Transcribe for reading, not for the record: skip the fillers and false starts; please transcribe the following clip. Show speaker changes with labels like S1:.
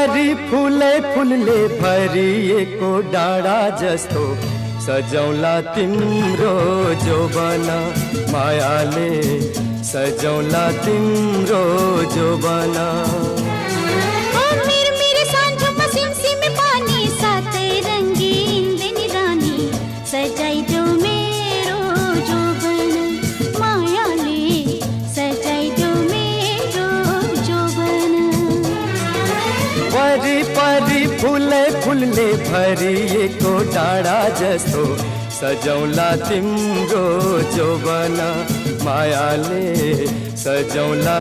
S1: परी फूले फुलले भरिएको डाँडा जस्तो सजौला तिम्रो जोबन मायाले सजौला तिम्रो जोबन
S2: सजाइदेऊ मेरो जोबन मायाले सजाइदेऊ मेरो जोबन
S1: परी परी फुले फुलले भरिएको डाँडा जस्तो सजौला तिम्रो जोबन मायाले सजौला